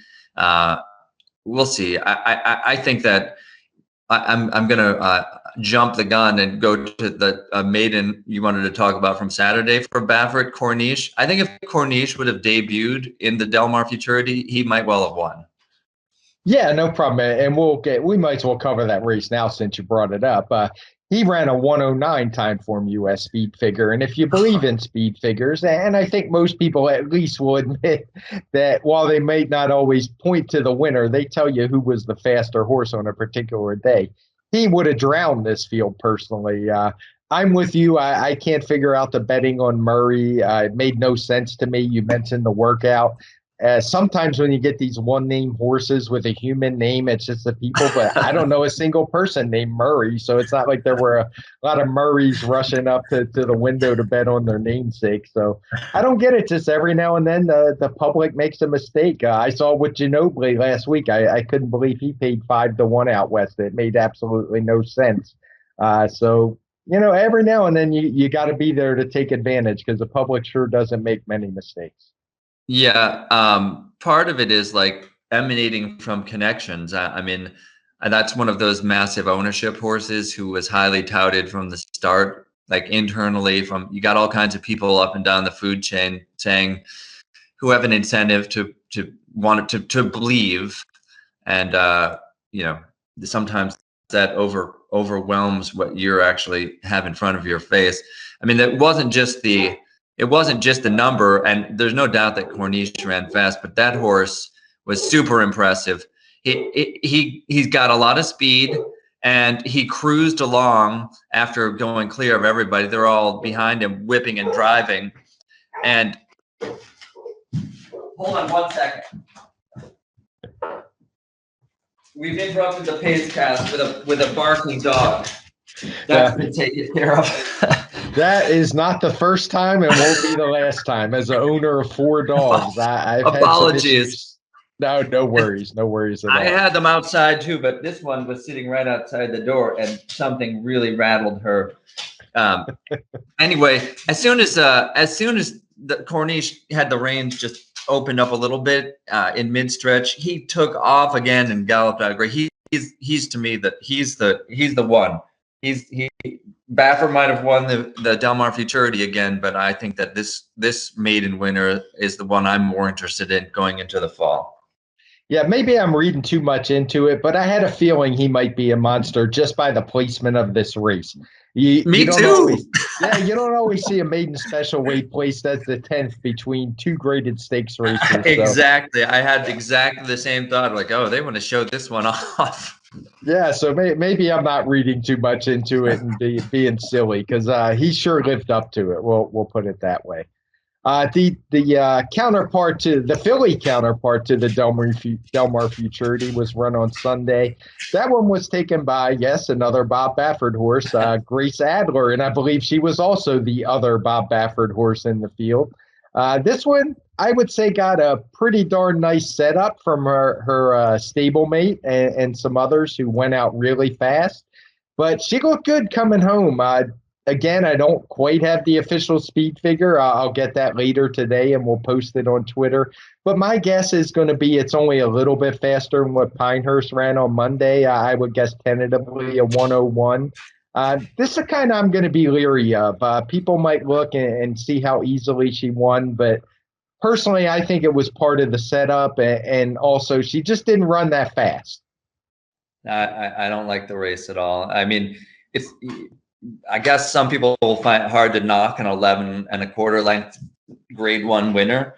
We'll see. I think that I'm gonna jump the gun and go to the maiden you wanted to talk about from Saturday for Baffert, Corniche. I think if Corniche would have debuted in the Del Mar Futurity, he might well have won. Yeah, no problem. And we might as well cover that race now since you brought it up. He ran a 109 TimeformUS speed figure. And if you believe in speed figures, and I think most people at least will admit that while they may not always point to the winner, they tell you who was the faster horse on a particular day. He would have drowned this field personally. I'm with you. I can't figure out the betting on Murray. It made no sense to me. You mentioned the workout. Sometimes when you get these one-name horses with a human name, it's just the people, but I don't know a single person named Murray, so it's not like there were a lot of Murrays rushing up to the window to bet on their namesake. So I don't get it. Just every now and then the public makes a mistake. I saw with Ginobili last week. I couldn't believe he paid 5-1 out west. It made absolutely no sense. So every now and then you got to be there to take advantage, because the public sure doesn't make many mistakes. Yeah, part of it is like emanating from connections. I mean, that's one of those massive ownership horses who was highly touted from the start, like internally. You got all kinds of people up and down the food chain saying, who have an incentive to want to believe, and sometimes that overwhelms what you actually have in front of your face. I mean, it wasn't just the number, and there's no doubt that Corniche ran fast, but that horse was super impressive. He's got a lot of speed, and he cruised along after going clear of everybody. They're all behind him, whipping and driving. And hold on 1 second. We've interrupted the Pacecast with a barking dog. That's been taken care of. That is not the first time and won't be the last time. As an owner of 4 dogs, I've apologies. No worries. No worries at all. I had them outside too, but this one was sitting right outside the door, and something really rattled her. Anyway, as soon as the Corniche had the reins just opened up a little bit in mid stretch, he took off again and galloped out great. He's to me he's the one. Baffert might have won the Del Mar Futurity again, but I think that this maiden winner is the one I'm more interested in going into the fall. Yeah, maybe I'm reading too much into it, but I had a feeling he might be a monster just by the placement of this race. You Me don't too. always, yeah, you don't always see a maiden special weight placed as the 10th between two graded stakes races. So Exactly. I had exactly the same thought. Like, oh, they want to show this one off. yeah, so maybe I'm not reading too much into it and being silly because he sure lived up to it. We'll put it that way. The counterpart to the Philly counterpart to the Del Mar Futurity was run on Sunday. That one was taken by, yes, another Bob Baffert horse, Grace Adler, and I believe she was also the other Bob Baffert horse in the field. This one, I would say, got a pretty darn nice setup from her stablemate and some others who went out really fast. But she looked good coming home. Again, I don't quite have the official speed figure. I'll get that later today and we'll post it on Twitter. But my guess is going to be it's only a little bit faster than what Pinehurst ran on Monday. I would guess tentatively a 101. This is the kind I'm going to be leery of. People might look and see how easily she won, but personally, I think it was part of the setup. And also, she just didn't run that fast. I don't like the race at all. I mean, I guess some people will find it hard to knock an 11 and a quarter length grade 1 winner.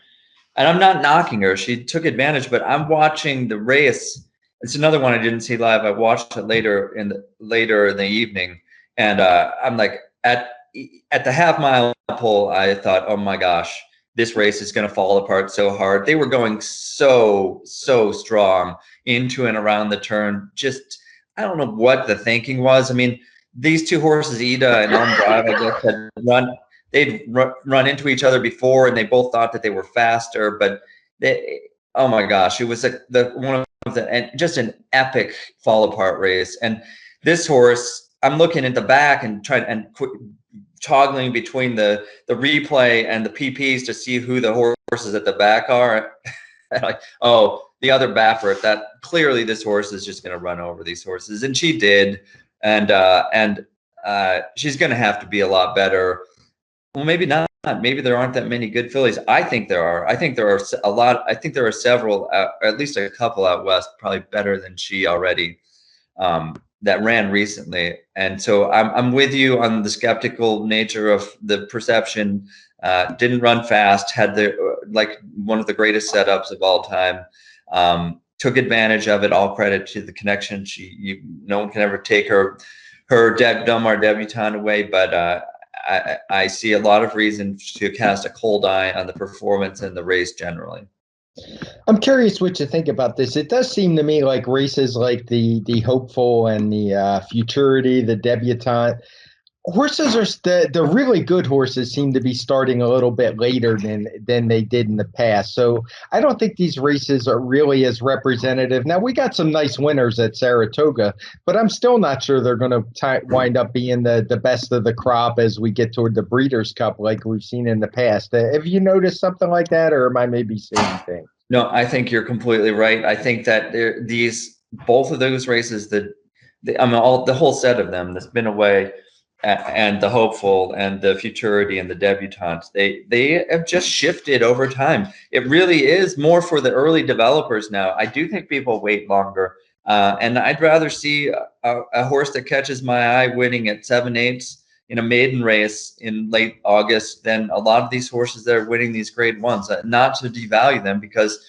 And I'm not knocking her. She took advantage, but I'm watching the race. It's another one I didn't see live. I watched it later in the evening. And I'm like, at the half mile pole, I thought, oh my gosh, this race is going to fall apart so hard. They were going so strong into and around the turn. Just, I don't know what the thinking was. I mean, these two horses, Ida and Elm Drive, I guess, they'd run into each other before, and they both thought that they were faster. But oh my gosh, it was just an epic fall apart race. And this horse, I'm looking at the back and toggling between the replay and the PPs to see who the horses at the back are. Like, oh, the other Baffert, that clearly this horse is just going to run over these horses, and she did. And she's going to have to be a lot better. Well, maybe not. Maybe there aren't that many good fillies. I think there are. I think there are a lot. I think there are several, at least a couple out west, probably better than she already, that ran recently. And so I'm with you on the skeptical nature of the perception. Didn't run fast. Had one of the greatest setups of all time. Took advantage of it. All credit to the connection. No one can ever take her Del Mar Debutante away, but I see a lot of reason to cast a cold eye on the performance and the race generally. I'm curious what you think about this. It does seem to me like races like the Hopeful and the Futurity, the Debutante, horses are the really good horses seem to be starting a little bit later than they did in the past. So I don't think these races are really as representative. Now, we got some nice winners at Saratoga, but I'm still not sure they're going to wind up being the best of the crop as we get toward the Breeders' Cup like we've seen in the past. Have you noticed something like that, or am I maybe saying things? No, I think you're completely right. I think that both of those races, the whole set of them, the Spinaway and the Hopeful and the Futurity and the Debutante, they have just shifted over time. It really is more for the early developers now. I do think people wait longer, and I'd rather see a horse that catches my eye winning at 7/8 in a maiden race in late August than a lot of these horses that are winning these grade 1s. Not to devalue them, because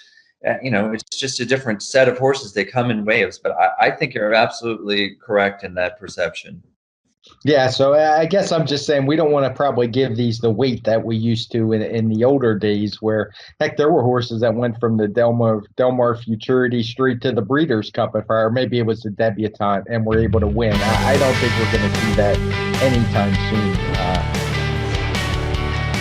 it's just a different set of horses. They come in waves, but I think you're absolutely correct in that perception. Yeah, so I guess I'm just saying we don't want to probably give these the weight that we used to in the older days, where heck, there were horses that went from the Del Mar Futurity straight to the Breeders' Cup, or maybe it was the Debutante, and were able to win. I don't think we're going to see that anytime soon.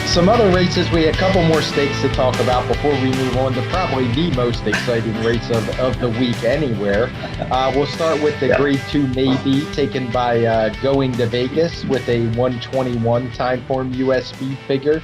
Some other races, we had a couple more stakes to talk about before we move on to probably the most exciting race of the week anywhere. We'll start with the Grade 2 Maybe, taken by Going to Vegas with a 121 TimeformUS speed figure.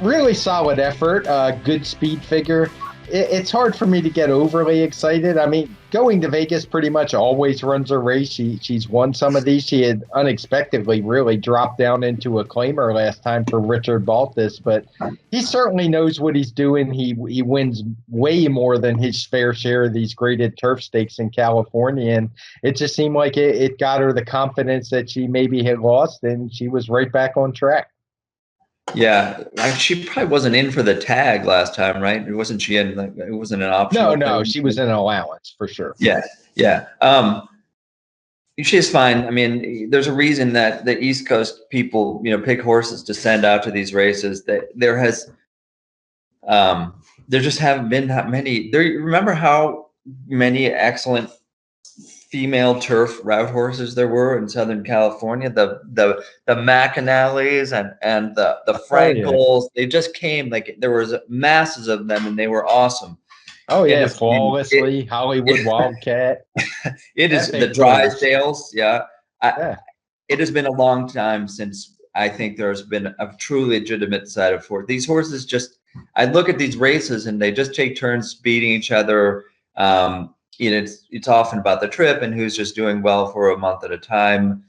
Really solid effort, good speed figure. it's hard for me to get overly excited. I mean, going to Vegas pretty much always runs a race. She's won some of these. She had unexpectedly really dropped down into a claimer last time for Richard Baltus, but he certainly knows what he's doing. He wins way more than his fair share of these graded turf stakes in California, and it just seemed like it got her the confidence that she maybe had lost, and she was right back on track. Yeah, she probably wasn't in for the tag last time, right? Wasn't she in? Like, it wasn't an option. No, she was in an allowance for sure. Yeah. She's fine. I mean, there's a reason that the East Coast people, pick horses to send out to these races. That there just haven't been that many. Remember how many excellent female turf route horses there were in Southern California, the McAnallys and the Frankels. They just came, like there was masses of them and they were awesome. Oh yeah, Flawlessly, Hollywood Wildcat. It is the Drysdales. Yeah. It has been a long time since I think there's been a truly legitimate side of horse. These horses I look at these races and they just take turns beating each other. It's often about the trip and who's just doing well for a month at a time.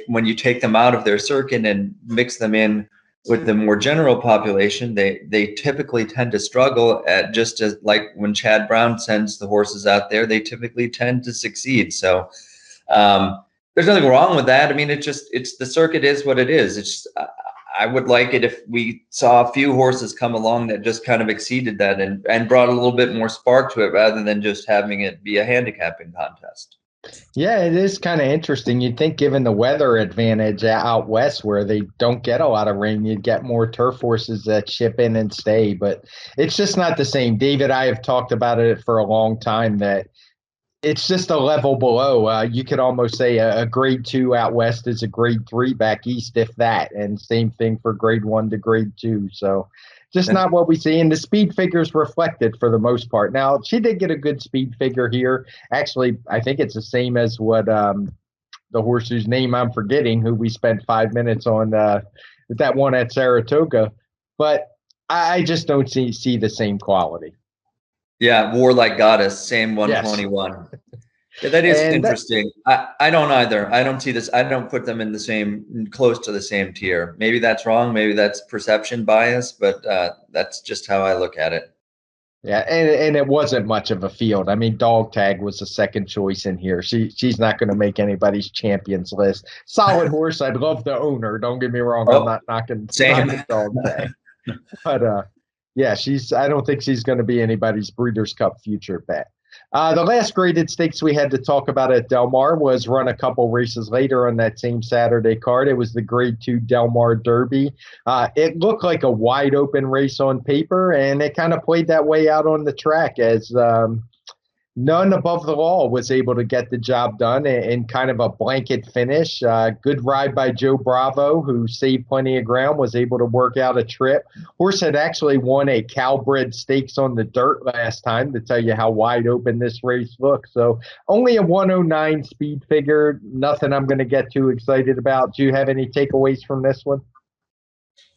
When you take them out of their circuit and mix them in with the more general population, they typically tend to struggle at just as like when Chad Brown sends the horses out there, they typically tend to succeed. So there's nothing wrong with that. I mean, it's the circuit is what it is. It's I would like it if we saw a few horses come along that just kind of exceeded that and brought a little bit more spark to it rather than just having it be a handicapping contest. Yeah, it is kind of interesting. You'd think given the weather advantage out west where they don't get a lot of rain, you'd get more turf horses that ship in and stay, but it's just not the same. David, I have talked about it for a long time that it's just a level below. You could almost say a grade 2 out west is a grade 3 back east, if that. And same thing for grade 1 to grade 2. So just not what we see. And the speed figures reflected for the most part. Now, she did get a good speed figure here. Actually, I think it's the same as what the horse whose name I'm forgetting, who we spent 5 minutes on that one at Saratoga. But I just don't see the same quality. Yeah, Warlike Goddess, same 121. Yes. Yeah, that is interesting. I don't either. I don't see this. I don't put them in the same, close to the same tier. Maybe that's wrong. Maybe that's perception bias, but that's just how I look at it. Yeah, and it wasn't much of a field. I mean, Dog Tag was the second choice in here. She's not going to make anybody's champions list. Solid horse. I'd love to own her. Don't get me wrong. I'm not knocking Dog Tag. But yeah, I don't think she's going to be anybody's Breeders' Cup future bet. The last graded stakes we had to talk about at Del Mar was run a couple races later on that same Saturday card. It was the grade 2 Del Mar Derby. It looked like a wide open race on paper, and it kind of played that way out on the track as none above the law was able to get the job done in kind of a blanket finish. Good ride by Joe Bravo, who saved plenty of ground, was able to work out a trip. Horse had actually won a Calbred Stakes on the dirt last time, to tell you how wide open this race looks. So only a 109 speed figure, nothing I'm going to get too excited about. Do you have any takeaways from this one?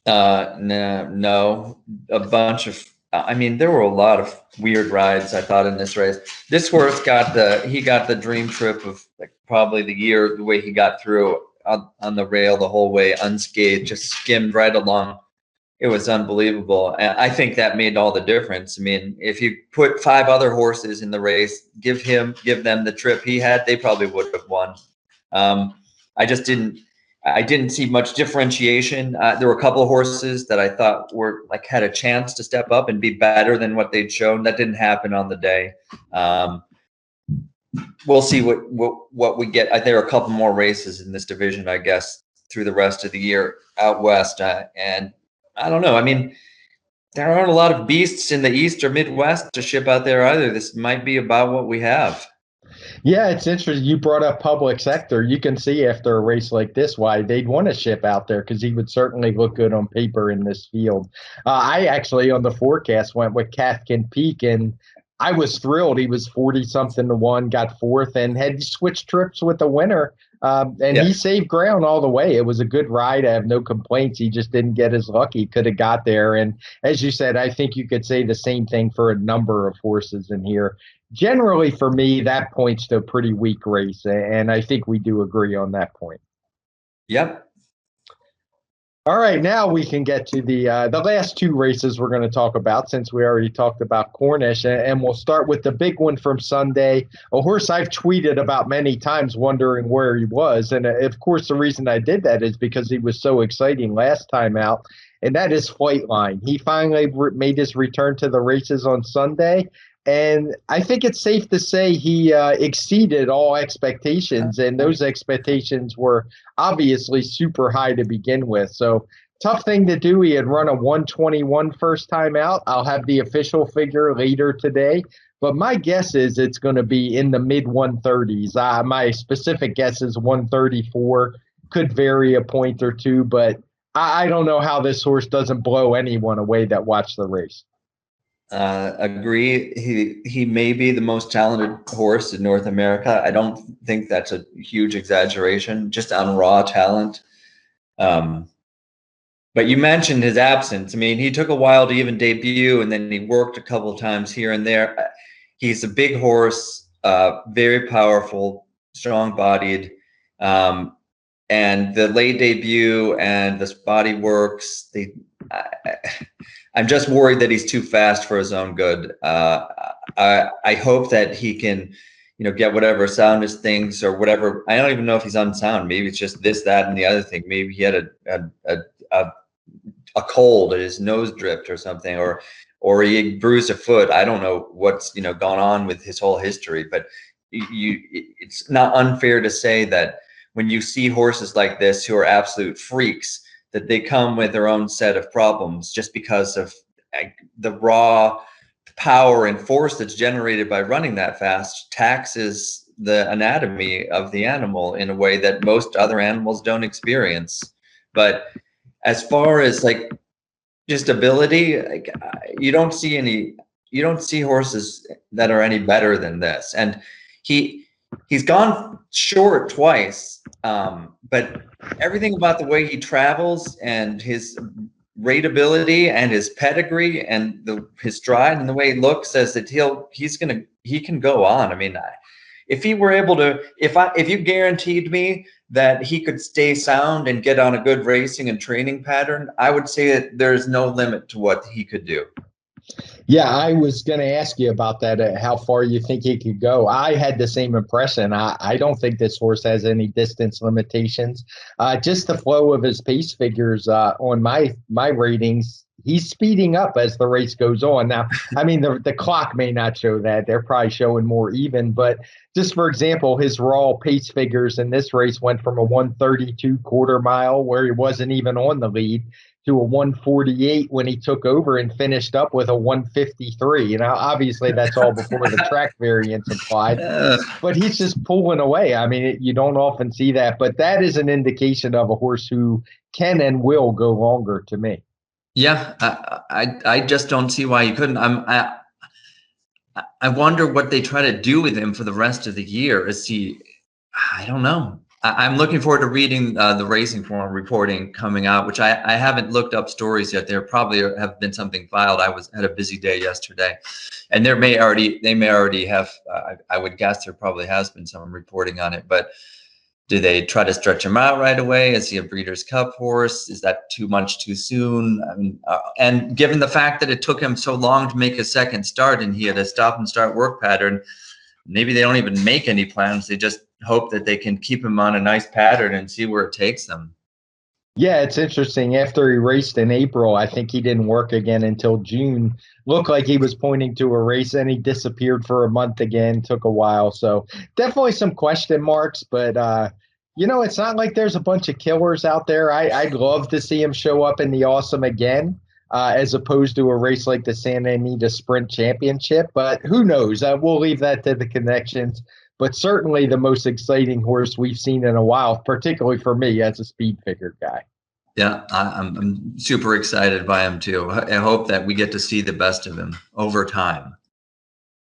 No, a bunch of, I mean, there were a lot of weird rides, I thought, in this race. This horse got the dream trip of like probably the year, the way he got through on the rail the whole way unscathed, just skimmed right along. It was unbelievable. And I think that made all the difference. I mean, if you put 5 other horses in the race, give them the trip he had, they probably would have won. I didn't see much differentiation. There were a couple of horses that I thought were like had a chance to step up and be better than what they'd shown. That didn't happen on the day. We'll see what we get. There are a couple more races in this division, I guess, through the rest of the year out west. And I don't know. I mean, there aren't a lot of beasts in the East or Midwest to ship out there either. This might be about what we have. Yeah, it's interesting. You brought up public sector. You can see after a race like this why they'd want to ship out there, because he would certainly look good on paper in this field. I actually, on the forecast, went with Cathkin Peak, and I was thrilled. He was 40-something to 1, got 4th, and had switched trips with the winner. And Yeah. he saved ground all the way. It was a good ride. I have no complaints. He just didn't get as lucky. Could have got there. And as you said, I think you could say the same thing for a number of horses in here. Generally, for me, that points to a pretty weak race. And I think we do agree on that point. Yep. All right, now we can get to the last two races we're going to talk about, since we already talked about Cornish, and we'll start with the big one from Sunday, a horse I've tweeted about many times, wondering where he was, and of course the reason I did that is because he was so exciting last time out, and that is Flightline. He finally made his return to the races on Sunday, and I think it's safe to say he exceeded all expectations, and those expectations were obviously super high to begin with. So tough thing to do. He had run a 121 first time out. I'll have the official figure later today, but my guess is it's going to be in the mid 130s. My specific guess is 134. Could vary a point or two, but I don't know how this horse doesn't blow anyone away that watched the race. Agree. He may be the most talented horse in North America. I don't think that's a huge exaggeration, just on raw talent. But you mentioned his absence. I mean, he took a while to even debut, and then he worked a couple of times here and there. He's a big horse, very powerful, strong-bodied, and the late debut and the body works. I'm just worried that he's too fast for his own good. I hope that he can, get whatever soundest things or whatever. I don't even know if he's unsound. Maybe it's just this, that, and the other thing. Maybe he had a cold, his nose dripped or something, or he bruised a foot. I don't know what's gone on with his whole history, but it's not unfair to say that when you see horses like this who are absolute freaks, that they come with their own set of problems just because of the raw power and force that's generated by running that fast taxes the anatomy of the animal in a way that most other animals don't experience. But as far as just ability, you don't see horses that are any better than this. And he's gone short twice, but everything about the way he travels and his rateability and his pedigree and his stride and the way he looks says that he can go on. I mean, if he were able to, if you guaranteed me that he could stay sound and get on a good racing and training pattern, I would say that there's no limit to what he could do. Yeah, I was going to ask you about that, how far you think he could go. I had the same impression. I don't think this horse has any distance limitations. Just the flow of his pace figures on my ratings, he's speeding up as the race goes on. Now, I mean, the clock may not show that. They're probably showing more even. But just for example, his raw pace figures in this race went from a 132 quarter mile, where he wasn't even on the lead, to a 148 when he took over and finished up with a 153. Obviously that's all before the track variance applied, but he's just pulling away. I mean, you don't often see that, but that is an indication of a horse who can and will go longer to me. Yeah, I just don't see why he couldn't. I wonder what they try to do with him for the rest of the year. I don't know. I'm looking forward to reading the Racing Form reporting coming out, which I haven't looked up stories yet. There probably have been something filed. I had a busy day yesterday, and they may already have. I would guess there probably has been some reporting on it. But do they try to stretch him out right away? Is he a Breeders' Cup horse? Is that too much too soon? I mean, and given the fact that it took him so long to make his second start, and he had a stop and start work pattern, maybe they don't even make any plans. They just hope that they can keep him on a nice pattern and see where it takes them. Yeah, it's interesting. After he raced in April, I think he didn't work again until June. Looked like he was pointing to a race, and he disappeared for a month again. Took a while. So definitely some question marks, but it's not like there's a bunch of killers out there. I'd love to see him show up in the Awesome again, as opposed to a race like the Santa Anita Sprint Championship. But who knows? We'll leave that to the connections. But certainly the most exciting horse we've seen in a while, particularly for me as a speed figure guy. Yeah, I'm super excited by him too. I hope that we get to see the best of him over time.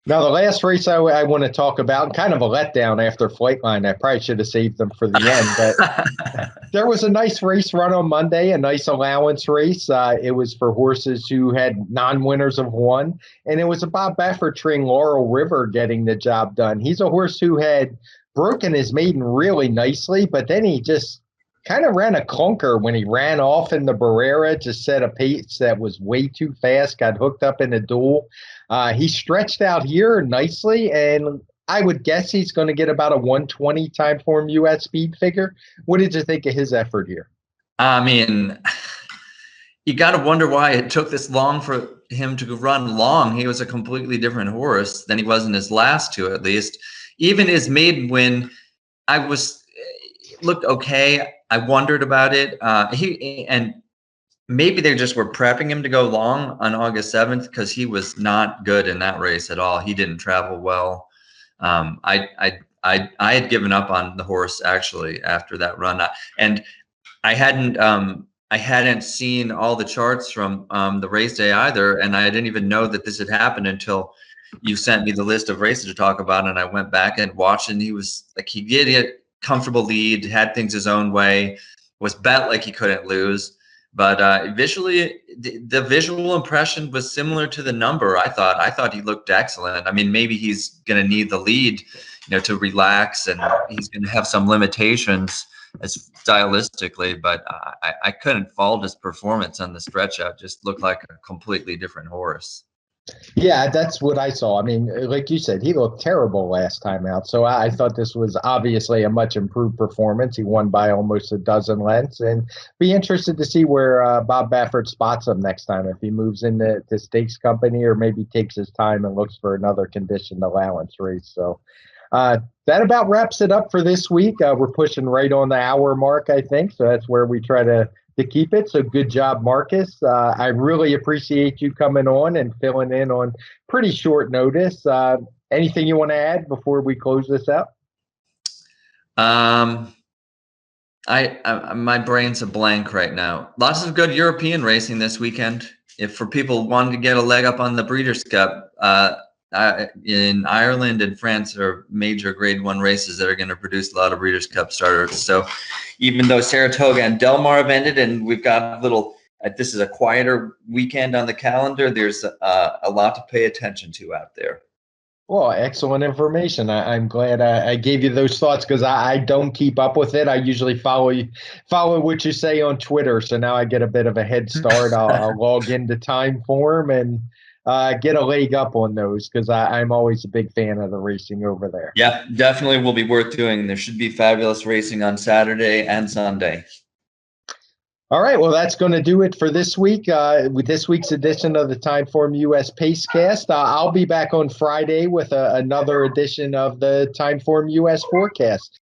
Now, the last race I want to talk about, kind of a letdown after Flightline. I probably should have saved them for the end, but there was a nice race run on Monday, a nice allowance race. It was for horses who had non-winners of one, and it was a Bob Baffert trained Laurel River getting the job done. He's a horse who had broken his maiden really nicely, but then he just kind of ran a clunker when he ran off in the Barrera, just set a pace that was way too fast, got hooked up in a duel. He stretched out here nicely, and I would guess he's going to get about a 120 TimeformUS speed figure. What did you think of his effort here? I mean, you got to wonder why it took this long for him to run long. He was a completely different horse than he was in his last two, at least. Even his maiden win, looked okay. I wondered about it. And maybe they just were prepping him to go long on August 7th because he was not good in that race at all. He didn't travel well. I had given up on the horse actually after that run, and I hadn't seen all the charts from the race day either, and I didn't even know that this had happened until you sent me the list of races to talk about, and I went back and watched, and he was like, he did get comfortable lead, had things his own way, was bet like he couldn't lose. But visually, the visual impression was similar to the number. I thought he looked excellent. I mean, maybe he's going to need the lead, to relax, and he's going to have some limitations as stylistically. But I couldn't fault his performance on the stretch out. Just looked like a completely different horse. Yeah, that's what I saw. I mean, like you said, he looked terrible last time out. So I thought this was obviously a much improved performance. He won by almost a dozen lengths, and be interested to see where Bob Baffert spots him next time, if he moves into the stakes company or maybe takes his time and looks for another conditioned allowance race. So that about wraps it up for this week. We're pushing right on the hour mark, I think. So that's where we try to keep it. So good job, Marcus. I really appreciate you coming on and filling in on pretty short notice. Anything you want to add before we close this out? My brain's a blank right now. Lots of good European racing this weekend. If for people wanting to get a leg up on the Breeders' Cup, in Ireland and France are major Grade 1 races that are going to produce a lot of Breeders' Cup starters. So even though Saratoga and Del Mar have ended, and we've got a little, this is a quieter weekend on the calendar, there's a lot to pay attention to out there. Well, excellent information. I'm glad I gave you those thoughts because I don't keep up with it. I usually follow what you say on Twitter. So now I get a bit of a head start. I'll log into Timeform and get a leg up on those because I'm always a big fan of the racing over there. Yeah, definitely will be worth doing. There should be fabulous racing on Saturday and Sunday. All right, well, that's going to do it for this week. With this week's edition of the TimeformUS Pacecast, I'll be back on Friday with another edition of the TimeformUS Forecast.